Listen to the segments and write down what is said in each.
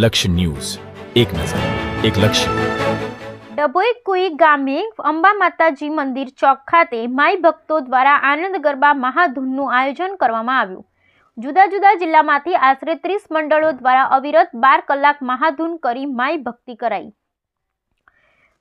લક્ષ્ય ન્યૂઝ, એક નજર, એક લક્ષ્ય. ડભોઈ કુઈ ગામે અંબા માતાજી મંદિર ચોક ખાતે માઈ ભક્તો દ્વારા આનંદ ગરબા મહાધૂનનું આયોજન કરવામાં આવ્યું. જુદા જુદા જિલ્લામાંથી આશરે 30 મંડળો દ્વારા અવિરત 12 કલાક મહાધૂન કરી માઈ ભક્તિ કરાઈ.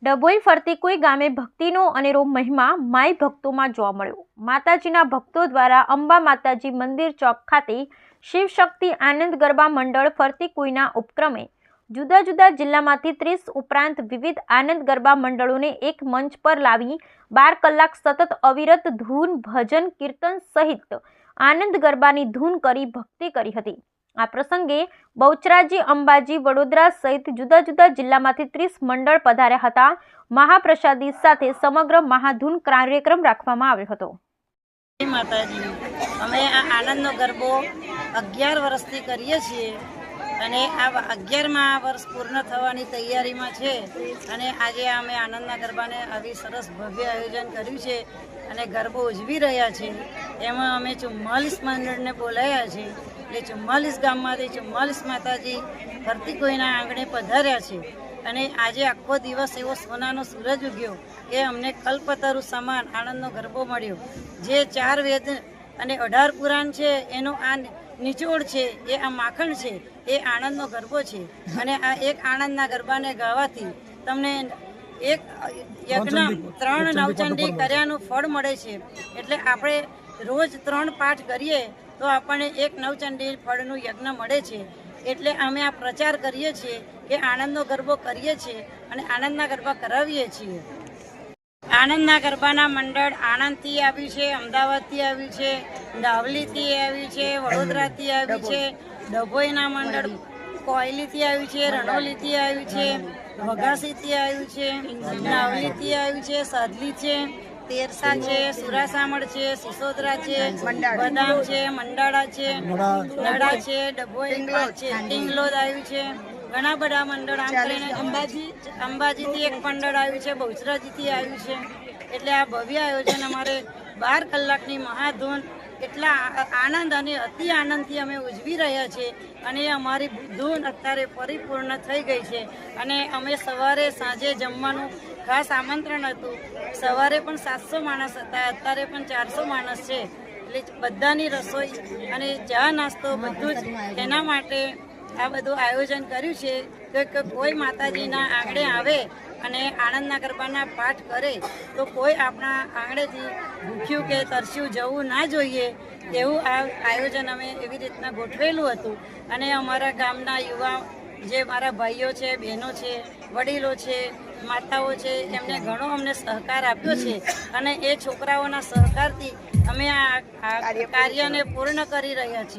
ડભોઈ ફરતી કુઈ ગામે ભક્તિનો અનેરો મહિમા માઈ ભક્તોમાં જોવા મળ્યો. માતાજીના ભક્તો દ્વારા અંબા માતાજી મંદિર ચોક ખાતે શિવશક્તિ આનંદ ગરબા મંડળ ફરતી કુઈના ઉપક્રમે જુદા જુદા જિલ્લામાંથી 30 ઉપરાંત વિવિધ આનંદ ગરબા મંડળોને એક મંચ પર લાવી 12 કલાક સતત અવિરત ધૂન, ભજન, કીર્તન સહિત આનંદ ગરબાની ધૂન કરી ભક્તિ કરી હતી. આ પ્રસંગે બહુચરાજી, અંબાજી, વડોદરા સહિત જુદા જુદા જિલ્લામાંથી 30 મંડળ પધાર્યા હતા. મહાપ્રસાદી સાથે સમગ્ર મહાધૂન કાર્યક્રમ રાખવામાં આવ્યો હતો. માતાજી, અમે આ આનંદનો ગરબો 11 વર્ષથી કરીએ છીએ અને આ 11મા વર્ષ પૂર્ણ થવાની તૈયારીમાં છે. અને આજે અમે આનંદના ગરબાને આવી સરસ ભવ્ય આયોજન કર્યું છે અને ગરબો ઉજવી રહ્યા છે. એમાં અમે 44 મંડળને બોલાવ્યા છે. એટલે 44 ગામમાંથી 44 માતાજી ફરતી કોઈના આંગણે પધાર્યા છે. અને આજે આખો દિવસ એવો સોનાનો સૂરજ ઉગ્યો કે અમને કલ્પતરુ સમાન આનંદનો ગરબો મળ્યો. જે 4 વેદ અને 18 પુરાણ છે એનો આ નિચોડ છે, એ આ માખણ છે, એ આનંદનો ગરબો છે. અને આ એક આનંદના ગરબાને ગાવાથી તમને એક યજ્ઞ 3 નવચંડી કર્યાનું ફળ મળે છે. એટલે આપણે રોજ 3 પાઠ કરીએ તો આપણને એક નવચંડી ફળનું યજ્ઞ મળે છે. એટલે અમે આ પ્રચાર કરીએ છીએ કે આનંદનો ગરબો કરીએ છીએ અને આનંદના ગરબા કરાવીએ છીએ. આનંદના ગરબાના મંડળ આણંદથી આવ્યું છે, અમદાવાદથી આવ્યું છે, દાવલીથી આવ્યું છે, વડોદરાથી આવ્યું છે, ડભોઈના મંડળ કોયલીથી આવ્યું છે, રણોલીથી આવ્યું છે, વઘાસીથી આવ્યું છે, નાવલીથી આવ્યું છે, સાદલી છે, તેરસા છે, સુરાસામળ છે, સિસોદરા છે, બદામ છે, મંડાળા છે, નડા છે, ડભોઈ છે, ટીંગલોદ આવ્યું છે. ઘણા બધા મંડળ આમ કરીને અંબાજીથી એક મંડળ આવ્યું છે, બહુચરાજીથી આવ્યું છે. એટલે આ ભવ્ય આયોજન અમારે 12 કલાકની મહાધૂન એટલા આનંદ અને અતિ આનંદથી અમે ઉજવી રહ્યા છીએ. અને અમારી ધૂન અત્યારે પરિપૂર્ણ થઈ ગઈ છે. અને અમે સવારે સાંજે જમવાનું ખાસ આમંત્રણ હતું. સવારે પણ 700 માણસ હતા, અત્યારે પણ 400 માણસ છે. એટલે બધાની રસોઈ અને ચા નાસ્તો બધું જ એના માટે આ બધું આયોજન કર્યું છે કે કોઈ માતાજીના આંગણે આવે અને આનંદના ગરબાના પાઠ કરે તો કોઈ આપણા આંગણેથી ભૂખ્યું કે તરસ્યું જવું ના જોઈએ. એવું આ આયોજન અમે એવી રીતના ગોઠવેલું હતું. અને અમારા ગામના યુવા જે મારા ભાઈઓ છે, બહેનો છે, વડીલો છે, માતાઓ છે, એમને ઘણો અમને સહકાર આપ્યો છે. અને એ છોકરાઓના સહકારથી અમે આ કાર્યને પૂર્ણ કરી રહ્યા છીએ.